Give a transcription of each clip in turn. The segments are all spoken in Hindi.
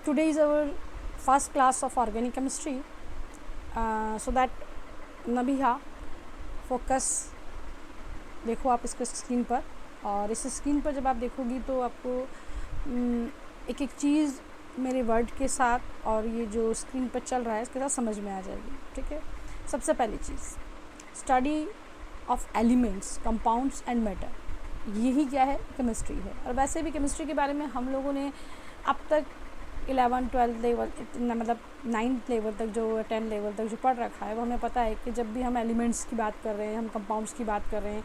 today is our first class of organic chemistry. So that Nabiha focus देखो आप इसको स्क्रीन पर, और इस स्क्रीन पर जब आप देखोगी तो आपको एक एक चीज़ मेरे वर्ड के साथ और ये जो स्क्रीन पर चल रहा है इसके साथ समझ में आ जाएगी. ठीक है. सबसे पहली चीज़ study of elements, compounds and matter, यही क्या है? केमिस्ट्री है. और वैसे भी केमिस्ट्री के बारे में हम लोगों ने अब तक 11-12 लेवल, मतलब 9th लेवल तक जो 10 लेवल तक जो पढ़ रखा है वो हमें पता है कि जब भी हम एलिमेंट्स की बात कर रहे हैं, हम कंपाउंड्स की बात कर रहे हैं,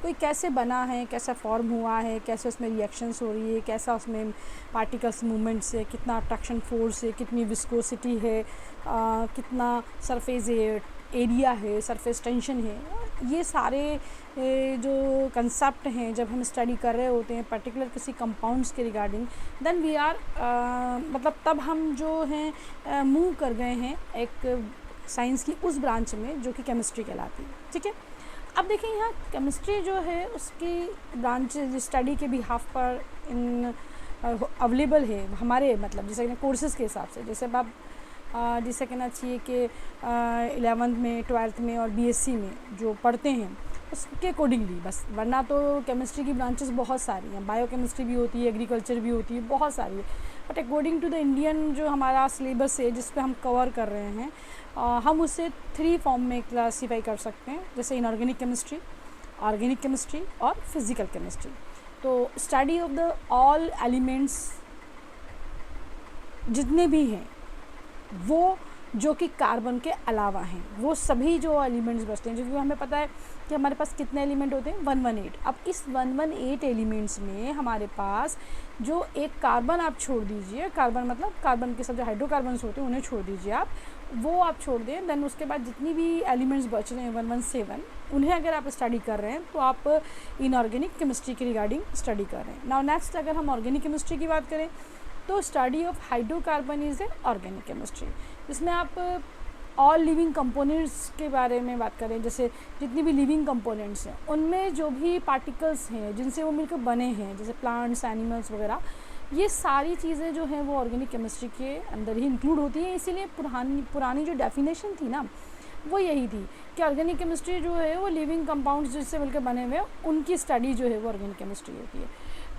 कोई कैसे बना है, कैसा फॉर्म हुआ है, कैसे उसमें रिएक्शंस हो रही है, कैसा उसमें पार्टिकल्स मूवमेंट्स है, कितना अट्रैक्शन फोर्स है, कितनी विस्कोसिटी है, कितना सरफेस एरिया है, सरफेस टेंशन है, ये सारे जो कंसेप्ट हैं जब हम स्टडी कर रहे होते हैं पर्टिकुलर किसी कंपाउंड्स के रिगार्डिंग, देन वी आर मतलब तब हम जो हैं मूव कर गए हैं एक साइंस की उस ब्रांच में जो कि केमिस्ट्री कहलाती है. ठीक है. अब देखिए यहाँ केमिस्ट्री जो है उसकी ब्रांच स्टडी के बिहाफ पर इन अवेलेबल है हमारे, मतलब जैसे कोर्सेज के हिसाब से. जैसे अब आप जिसे कहना चाहिए कि 11th में, 12th में और बीएससी में जो पढ़ते हैं उसके अकॉर्डिंगली बस, वरना तो केमिस्ट्री की ब्रांचेस बहुत सारी हैं. बायो केमिस्ट्री भी होती है, एग्रीकल्चर भी होती है, बहुत सारी है. But according to the Indian जो हमारा सिलेबस है जिस पे हम कवर कर रहे हैं, हम उसे 3 फॉर्म में क्लासीफाई कर सकते हैं, जैसे इनऑर्गेनिक केमिस्ट्री, ऑर्गेनिक केमिस्ट्री और फिज़िकल केमिस्ट्री. तो study of the all elements जितने भी हैं वो जो कि कार्बन के अलावा हैं, वो सभी जो एलिमेंट्स बचते हैं, क्योंकि हमें पता है कि हमारे पास कितने एलिमेंट होते हैं, 118. अब इस 118 एलिमेंट्स में हमारे पास जो एक कार्बन आप छोड़ दीजिए, कार्बन मतलब कार्बन के सब जो हाइड्रोकार्बन्स होते हैं उन्हें छोड़ दीजिए आप, वो आप छोड़ दें, देन उसके बाद जितनी भी एलिमेंट्स बच रहे हैं 117, उन्हें अगर आप स्टडी कर रहे हैं तो आप इनऑर्गेनिक केमिस्ट्री के रिगार्डिंग स्टडी कर रहे हैं. नाउ नेक्स्ट अगर हम ऑर्गेनिक केमिस्ट्री की बात करें तो study of hydrocarbon is a organic chemistry, जिसमें आप ऑल लिविंग कंपोनेंट्स के बारे में बात करें, जैसे जितनी भी लिविंग कंपोनेंट्स हैं उनमें जो भी पार्टिकल्स हैं जिनसे वो मिलकर बने हैं, जैसे प्लांट्स, एनिमल्स वगैरह, ये सारी चीज़ें जो हैं वो ऑर्गेनिक केमिस्ट्री के अंदर ही इंक्लूड होती हैं. इसीलिए पुरानी जो डेफिनेशन थी ना वो यही थी कि ऑर्गेनिक केमिस्ट्री जो है वो लिविंग कंपाउंड्स जिससे मिलकर बने हुए हैं उनकी स्टडी जो है वो ऑर्गेनिक केमिस्ट्री होती है.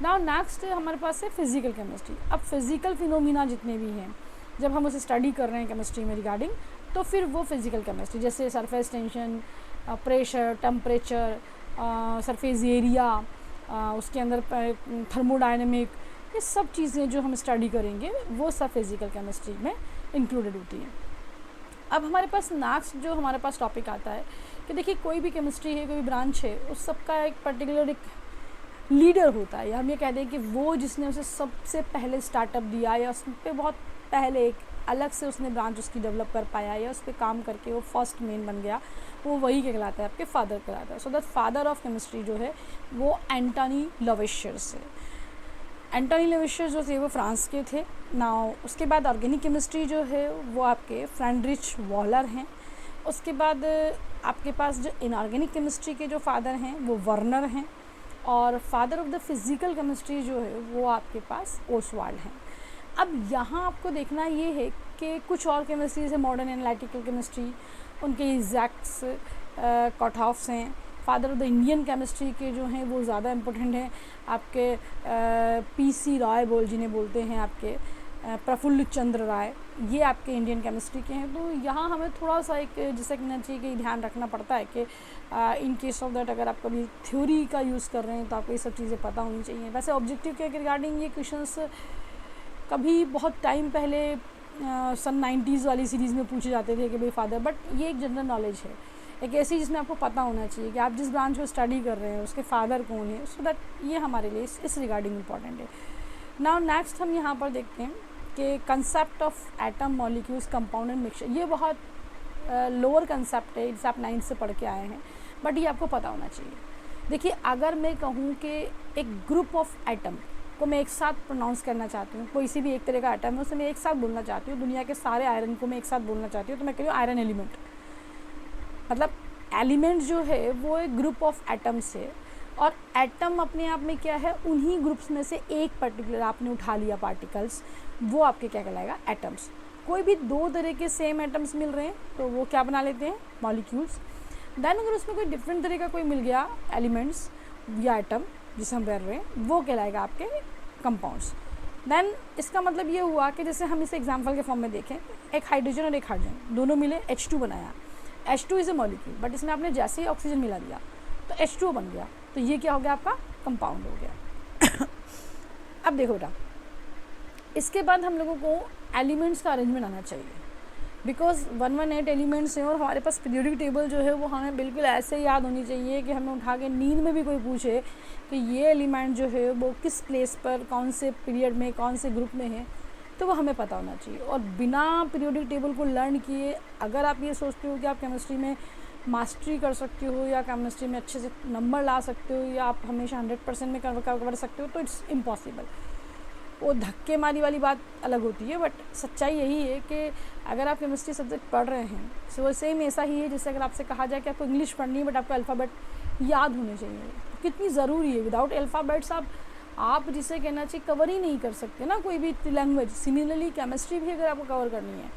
नाउ नेक्स्ट हमारे पास है फिज़िकल केमिस्ट्री. अब फिज़िकल फिनोमिना जितने भी हैं जब हम उसे स्टडी कर रहे हैं केमिस्ट्री में रिगार्डिंग, तो फिर वो फिज़िकल केमिस्ट्री, जैसे surface tension, pressure, temperature, surface area, उसके अंदर थर्मोडायनेमिक, ये सब चीज़ें जो हम स्टडी करेंगे वो सब फिज़िकल केमिस्ट्री में इंक्लूडेड होती हैं. अब हमारे पास नेक्स्ट जो हमारे पास टॉपिक आता है कि देखिए कोई भी केमिस्ट्री है, कोई भी ब्रांच है, उस सबका एक पर्टिकुलर एक लीडर होता है, या हम ये कहते हैं कि वो जिसने उसे सबसे पहले स्टार्टअप दिया या उस पर बहुत पहले एक अलग से उसने ब्रांच उसकी डेवलप कर पाया या उस पर काम करके वो फर्स्ट मेन बन गया, वो वही कहलाता है, आपके फादर कहलाता है. So that father of chemistry जो है वो एंटोनी लवेशियर से. एंटोनी लवेशियर जो थे वो फ्रांस के थे. नाउ उसके बाद ऑर्गेनिक केमिस्ट्री जो है वो आपके फ्रेडरिच वॉलर हैं. उसके बाद आपके पास जो इनऑर्गेनिक केमिस्ट्री के जो फादर हैं वो वर्नर हैं, और father of the physical chemistry जो है वो आपके पास ओसवाल्ड हैं. अब यहाँ आपको देखना ये है कि कुछ और केमिस्ट्रीज है, मॉडर्न एनालिटिकल केमिस्ट्री, उनके एग्जैक्ट्स कॉटऑफ्स हैं. Father of the Indian chemistry के जो हैं वो ज़्यादा इम्पोर्टेंट हैं, आपके पीसी राय जिन्हें बोलते हैं, आपके प्रफुल्ल चंद्र राय, ये आपके इंडियन केमिस्ट्री के हैं. तो यहाँ हमें थोड़ा सा एक जैसे कहना चाहिए कि ध्यान रखना पड़ता है कि इन केस ऑफ दैट अगर आप कभी थ्योरी का यूज़ कर रहे हैं तो आपको ये सब चीज़ें पता होनी चाहिए. वैसे ऑब्जेक्टिव के रिगार्डिंग ये क्वेश्चंस कभी बहुत टाइम पहले सन 90s वाली सीरीज़ में पूछे जाते थे कि भाई फादर, बट ये एक जनरल नॉलेज है, एक ऐसी जिसमें आपको पता होना चाहिए कि आप जिस ब्रांच को स्टडी कर रहे हैं उसके फादर कौन है, सो दैट ये हमारे लिए इस रिगार्डिंग इम्पॉर्टेंट है. नाउ नेक्स्ट हम यहाँ पर देखते हैं कि concept of atom, molecules, compound and mixture. ये बहुत लोअर कंसेप्ट है, जिसे आप 9th से पढ़ के आए हैं, बट ये आपको पता होना चाहिए. देखिए अगर मैं कहूँ कि एक ग्रुप ऑफ एटम को मैं एक साथ प्रोनाउंस करना चाहती हूँ, कोई सी भी एक तरह का एटम है उसे मैं एक साथ बोलना चाहती हूँ, दुनिया के सारे आयरन को मैं एक साथ बोलना चाहती हूँ, तो मैं कह रही हूँ आयरन एलिमेंट. मतलब एलिमेंट जो है वो एक ग्रुप ऑफ एटम्स है और एटम अपने आप में क्या है, उन्हीं ग्रुप्स में से एक पर्टिकुलर आपने उठा लिया पार्टिकल्स, वो आपके क्या कहलाएगा, एटम्स। कोई भी दो तरह के सेम एटम्स मिल रहे हैं तो वो क्या बना लेते हैं, मॉलिक्यूल्स। देन अगर उसमें कोई डिफरेंट तरह का कोई मिल गया एलिमेंट्स या एटम जिसे हम कर रहे हैं, वो कहलाएगा आपके कंपाउंड्स। देन इसका मतलब ये हुआ कि जैसे हम इसे एग्जाम्पल के फॉर्म में देखें, एक हाइड्रोजन और एक हाइड्रोजन दोनों मिले H2 बनाया। H2 is a molecule, but इसमें आपने जैसे ही ऑक्सीजन मिला दिया तो H2O बन गया, तो ये क्या हो गया, आपका कंपाउंड हो गया। अब देखो बेटा, इसके बाद हम लोगों को एलिमेंट्स का अरेंजमेंट आना चाहिए, बिकॉज 118 एलिमेंट्स हैं और हमारे पास पीरियोडिक टेबल जो है वो हमें बिल्कुल ऐसे याद होनी चाहिए कि हमें उठा के नींद में भी कोई पूछे कि ये एलिमेंट जो है वो किस प्लेस पर, कौन से पीरियड में, कौन से ग्रुप में है, तो वो हमें पता होना चाहिए। और बिना पीरियोडिक टेबल को लर्न किए अगर आप ये सोचते हो कि आप केमिस्ट्री में मास्टरी कर सकते हो या केमिस्ट्री में अच्छे से नंबर ला सकते हो या आप हमेशा 100% में कर सकते हो, तो इट्स इम्पॉसिबल। वो धक्के मारी वाली बात अलग होती है, बट सच्चाई यही है कि अगर आप केमिस्ट्री सब्जेक्ट पढ़ रहे हैं तो वो सेम ऐसा ही है जैसे अगर आपसे कहा जाए कि आपको इंग्लिश पढ़नी है बट आपको अल्फ़ाबेट याद होने चाहिए, तो कितनी ज़रूरी है। विदाउट अल्फ़ाबेट्स आप जिसे कहना चाहिए कवर ही नहीं कर सकते ना कोई भी लैंग्वेज। सिमिलरली केमिस्ट्री भी अगर आपको कवर करनी है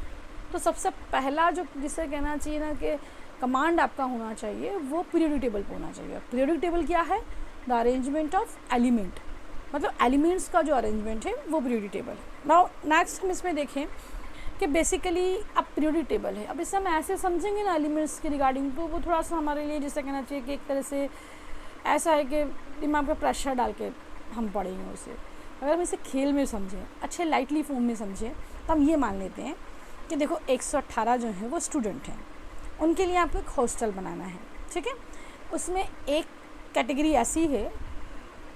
तो सबसे पहला जो जिसे कहना चाहिए ना कि कमांड आपका होना चाहिए वो पीरियोडिक टेबल पर होना चाहिए। पीरियोडिक टेबल क्या है, द अरेंजमेंट ऑफ एलिमेंट, मतलब एलिमेंट्स का जो अरेंजमेंट है वो पीरियोडिक टेबल है। नाउ नेक्स्ट हम इसमें देखें कि बेसिकली अब पीरियोडिक टेबल है, अब इसे हम ऐसे समझेंगे ना एलिमेंट्स के रिगार्डिंग, तो वो थोड़ा सा हमारे लिए जिसे कहना चाहिए कि एक तरह से ऐसा है कि दिमाग पर प्रेशर डाल के हम पढ़ेंगे उसे। अगर हम इसे खेल में समझें, अच्छे लाइटली फॉर्म में समझें, तो हम ये मान लेते हैं कि देखो 118 जो हैं वो स्टूडेंट हैं, उनके लिए आपको एक हॉस्टल बनाना है, ठीक है। उसमें एक कैटेगरी ऐसी है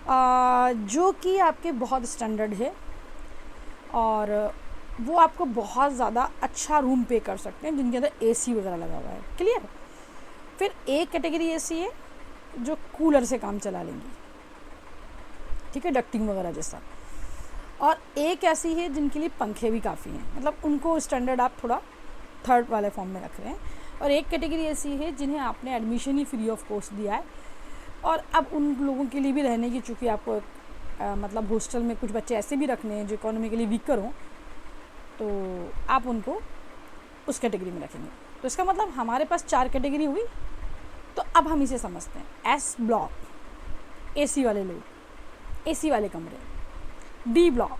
जो कि आपके बहुत स्टैंडर्ड है और वो आपको बहुत ज़्यादा अच्छा रूम पे कर सकते हैं जिनके अंदर AC वगैरह लगा हुआ है, क्लियर। फिर एक कैटेगरी ऐसी है जो कूलर से काम चला लेंगी, ठीक है, डक्टिंग वगैरह जैसा। और एक ऐसी है जिनके लिए पंखे भी काफ़ी हैं, मतलब उनको स्टैंडर्ड आप थोड़ा थर्ड वाले फॉर्म में रख रहे हैं। और एक कैटेगरी ऐसी है जिन्हें आपने admission he free of cost दिया है और अब उन लोगों के लिए भी रहने की, चूँकि आपको मतलब हॉस्टल में कुछ बच्चे ऐसे भी रखने हैं जो इकोनॉमिकली वीकर हों, तो आप उनको उस कैटेगरी में रखेंगे। तो इसका मतलब हमारे पास 4 कैटेगरी हुई। तो अब हम इसे समझते हैं। S ब्लॉक AC वाले लोग, AC वाले कमरे, D ब्लॉक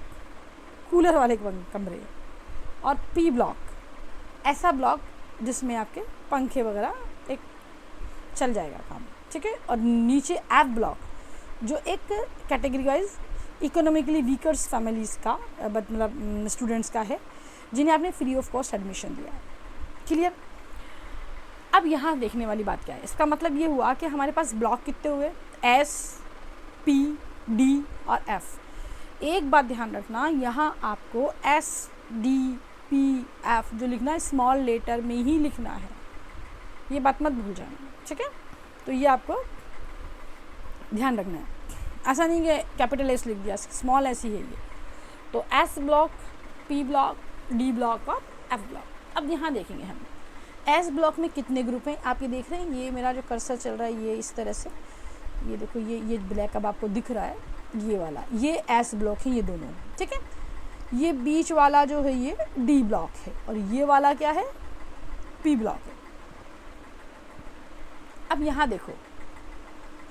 कूलर वाले कमरे, और P ब्लॉक ऐसा ब्लॉक जिसमें आपके पंखे वगैरह एक चल जाएगा काम, ठीक है। और नीचे F ब्लॉक जो एक कैटेगरी वाइज इकोनॉमिकली वीकर्स फैमिलीज़ का मतलब स्टूडेंट्स का है जिन्हें आपने फ्री ऑफ कॉस्ट एडमिशन दिया है, क्लियर। अब यहाँ देखने वाली बात क्या है, इसका मतलब ये हुआ कि हमारे पास ब्लॉक कितने हुए, S, P, D और F। एक बात ध्यान रखना, यहाँ आपको S, D, P, F जो लिखना है स्मॉल लेटर में ही लिखना है, ये बात मत भूल जाना, ठीक है। तो ये आपको ध्यान रखना है, ऐसा नहीं कि कैपिटल S लिख दिया, स्मॉल S ही है ये। तो S block, P block, D block और F ब्लॉक। अब यहाँ देखेंगे हम S ब्लॉक में कितने ग्रुप हैं। आप ये देख रहे हैं, ये मेरा जो कर्सर चल रहा है ये इस तरह से, ये देखो ये ब्लैक अब आपको दिख रहा है, ये वाला ये S ब्लॉक है, ये दोनों, ठीक है। ये बीच वाला जो है ये D ब्लॉक है और ये वाला क्या है, P ब्लॉक है। अब यहाँ देखो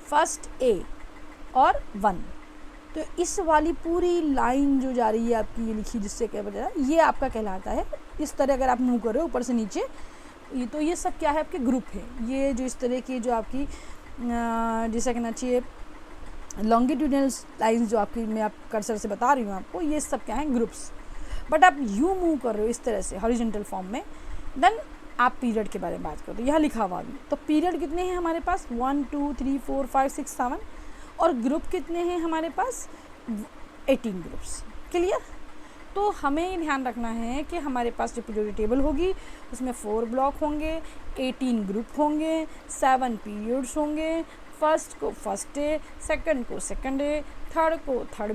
फर्स्ट A और 1, तो इस वाली पूरी लाइन जो जा रही है आपकी ये लिखी जिससे क्या बता ये आपका कहलाता है। इस तरह अगर आप मूव कर रहे हो ऊपर से नीचे, ये तो ये सब क्या है आपके ग्रुप है। ये जो इस तरह की जो आपकी जैसा कहना चाहिए लॉन्गिट्यूडनल लाइंस जो आपकी मैं आप कर्सर से बता रही हूँ आपको, ये सब क्या है ग्रुप्स। बट आप यूँ मूव कर रहे हो इस तरह से हॉरिजॉन्टल फॉर्म में, देन आप पीरियड के बारे में बात करो तो यहाँ लिखा हुआ भी। तो पीरियड कितने हैं हमारे पास 1 2 3 4 5 6 7 और ग्रुप कितने हैं हमारे पास 18 ग्रुप्स, क्लियर। तो हमें ध्यान रखना है कि हमारे पास जो पीरियोडिक टेबल होगी उसमें 4 ब्लॉक होंगे, 18 ग्रुप होंगे, 7 पीरियड्स होंगे। फर्स्ट को फर्स्ट डे, सेकंड को सेकंड डे, थर्ड को थर्ड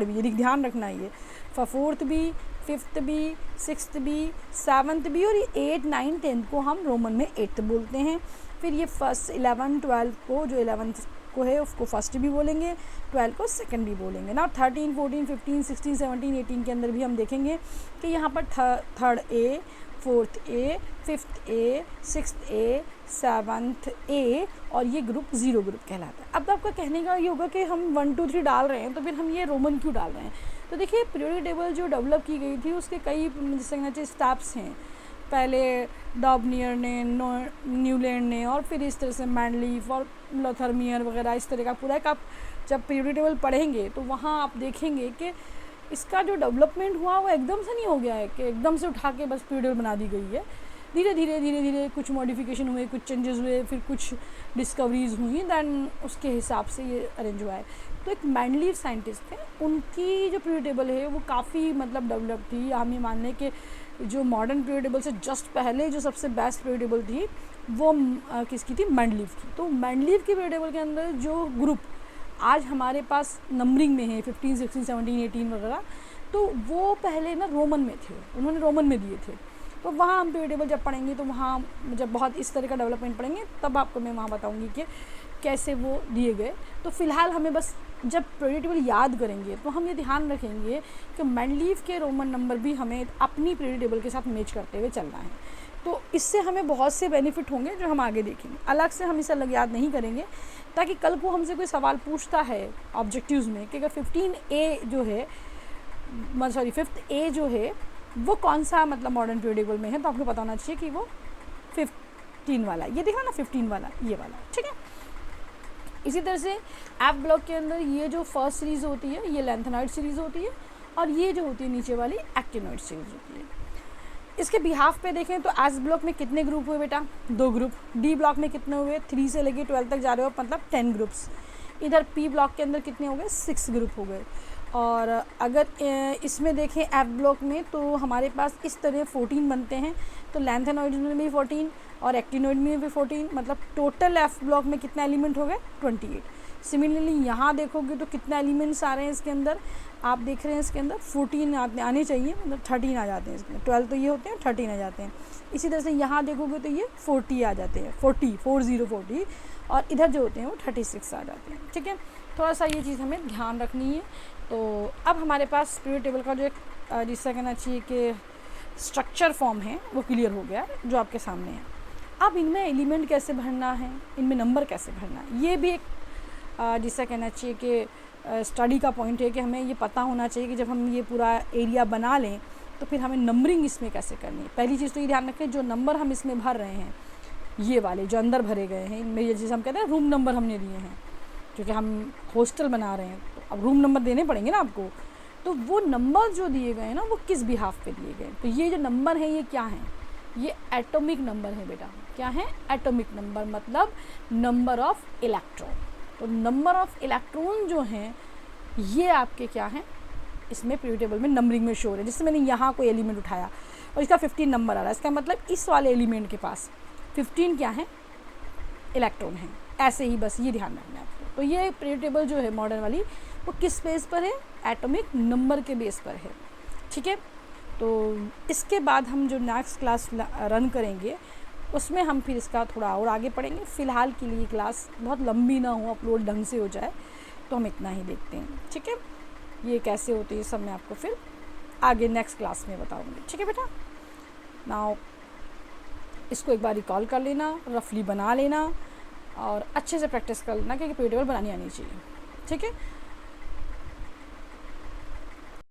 बी, ये ध्यान रखना है। ये fourth B, fifth B, sixth B, seventh B और ये 8 9 10 को हम रोमन में 8th बोलते हैं। फिर ये फर्स्ट 11 12 को, जो 11th को है उसको फर्स्ट भी बोलेंगे, 12 को सेकंड भी बोलेंगे ना। 13 14 15 16 17 18 के अंदर भी हम देखेंगे कि यहाँ पर third A, fourth A, fifth A, sixth A, seventh A, और ये ग्रुप 0 ग्रुप कहलाता है। अब आपका कहने का ये होगा कि हम 1 2 3 डाल रहे हैं तो फिर हम ये रोमन क्यों डाल रहे हैं? तो देखिए पीरियोडिक टेबल जो डेवलप की गई थी उसके कई जैसे कहना चाहिए स्टेप्स हैं। पहले डॉबनियर ने, न्यूलैंड ने, और फिर इस तरह से मैंडलीफ और लोथरमियर वगैरह इस तरह का पूरा एक, आप जब पीरियोडिक टेबल पढ़ेंगे तो वहाँ आप देखेंगे कि इसका जो डेवलपमेंट हुआ वो एकदम से नहीं हो गया है कि एकदम से उठा के बस पीरियड बना दी गई है। धीरे धीरे कुछ मॉडिफिकेशन हुए, कुछ चेंजेस हुए, फिर कुछ डिस्कवरीज हुई, दैन उसके हिसाब से ये अरेंज हुआ है। तो एक मैंडलीफ साइंटिस्ट थे, उनकी जो पीरियड टेबल है वो काफ़ी मतलब डेवलप थी। हम ये मान लें कि जो मॉडर्न पीरियड टेबल से जस्ट पहले जो सबसे बेस्ट पीरियड टेबल थी वो किसकी थी? मैंडलीफ की। तो मैंडलीफ की पीरियड टेबल के अंदर जो ग्रुप आज हमारे पास नंबरिंग में है 15 16 17 18 वगैरह, तो वो पहले ना रोमन में थे, उन्होंने रोमन में दिए थे। तो वहाँ हम पीरियड टेबल जब पढ़ेंगे तो वहाँ जब बहुत इस तरह का डेवलपमेंट पढ़ेंगे तब आपको मैं वहाँ बताऊँगी कि कैसे वो दिए गए। तो फ़िलहाल हमें बस जब पीरियड टेबल याद करेंगे तो हम ये ध्यान रखेंगे कि मैंडलीफ के रोमन नंबर भी हमें अपनी पीरियड टेबल के साथ मैच करते हुए चलना है। तो इससे हमें बहुत से बेनिफिट होंगे जो हम आगे देखेंगे। अलग से हम इसे अलग याद नहीं करेंगे, ताकि कल को हमसे कोई सवाल पूछता है ऑब्जेक्टिव्स में कि अगर 15A जो है, सॉरी 5th A जो है वो कौन सा मतलब मॉडर्न पीरियड टेबल में है, तो आपको पता होना चाहिए कि वो 15 वाला, ये देखा ना 15 वाला, ये वाला, ठीक है। इसी तरह से एफ ब्लॉक के अंदर ये जो फर्स्ट सीरीज़ होती है ये लेंथेनॉइड सीरीज़ होती है, और ये जो होती है नीचे वाली एक्टिनॉइड सीरीज़ होती है। इसके बिहाफ पे देखें तो एस ब्लॉक में कितने ग्रुप हुए बेटा? 2 ग्रुप। डी ब्लॉक में कितने हुए? 3 से लेके 12 तक जा रहे हो, मतलब 10 ग्रुप्स। इधर पी ब्लॉक के अंदर कितने हो गए? 6 ग्रुप हो गए। और अगर इसमें देखें एफ ब्लॉक में तो हमारे पास इस तरह 14 बनते हैं। तो लैंथेनॉइड में भी 14 और एक्टिनॉइड में भी 14, मतलब टोटल एफ ब्लॉक में कितना एलिमेंट हो गए? 28। सिमिलरली यहाँ देखोगे तो कितना एलिमेंट्स आ रहे हैं इसके अंदर? आप देख रहे हैं इसके अंदर 14 आने चाहिए, मतलब 13 आ जाते हैं इसमें। 12 तो ये होते हैं, 13 आ जाते हैं। इसी तरह से यहाँ देखोगे तो ये 40 आ जाते हैं, 40, और इधर जो होते हैं वो 36 आ जाते हैं, ठीक है। थोड़ा सा ये चीज़ हमें ध्यान रखनी है। तो अब हमारे पास पीरियड टेबल का जो एक जिससे कहना चाहिए कि स्ट्रक्चर फॉर्म है वो क्लियर हो गया, जो आपके सामने है। अब इनमें एलिमेंट कैसे भरना है, इनमें नंबर कैसे भरना है, ये भी एक जिससे कहना चाहिए कि स्टडी का पॉइंट है कि हमें ये पता होना चाहिए कि जब हम ये पूरा एरिया बना लें तो फिर हमें नंबरिंग इसमें कैसे करनी है। पहली चीज़ तो ये ध्यान रखें, जो नंबर हम इसमें भर रहे हैं, ये वाले जो अंदर भरे गए हैं, इनमें जैसे हम कहते हैं रूम नंबर हमने दिए हैं, क्योंकि हम हॉस्टल बना रहे हैं तो अब रूम नंबर देने पड़ेंगे ना आपको। तो वो नंबर जो दिए गए हैं ना वो किस बिहाफ पे दिए गए। तो ये जो नंबर है ये क्या है? ये एटॉमिक नंबर है बेटा। क्या है? एटॉमिक नंबर, मतलब नंबर ऑफ इलेक्ट्रॉन। तो नंबर ऑफ इलेक्ट्रॉन जो हैं ये आपके क्या हैं, इसमें पीरियड टेबल में नंबरिंग में शो हो रहे हैं। जैसे मैंने यहाँ कोई एलिमेंट उठाया और इसका 15 नंबर आ रहा है, इसका मतलब इस वाले एलिमेंट के पास 15 क्या है? इलेक्ट्रॉन है। ऐसे ही बस ये ध्यान रखना है आपको। तो ये पीरियड टेबल जो है मॉडर्न वाली वो किस बेस पर है? एटॉमिक नंबर के बेस पर है, ठीक है। तो इसके बाद हम जो नेक्स्ट क्लास रन करेंगे उसमें हम फिर इसका थोड़ा और आगे पढ़ेंगे। फ़िलहाल के लिए क्लास बहुत लंबी ना हो, अपलोड ढंग से हो जाए, तो हम इतना ही देखते हैं, ठीक है। ये कैसे होती है सब मैं आपको फिर आगे नेक्स्ट क्लास में बताऊँगी, ठीक है बेटा। नाउ इसको एक बार रिकॉल कर लेना, रफली बना लेना और अच्छे से प्रैक्टिस कर लेना, क्योंकि पीरियड टेबल बनानी आनी चाहिए, ठीक है।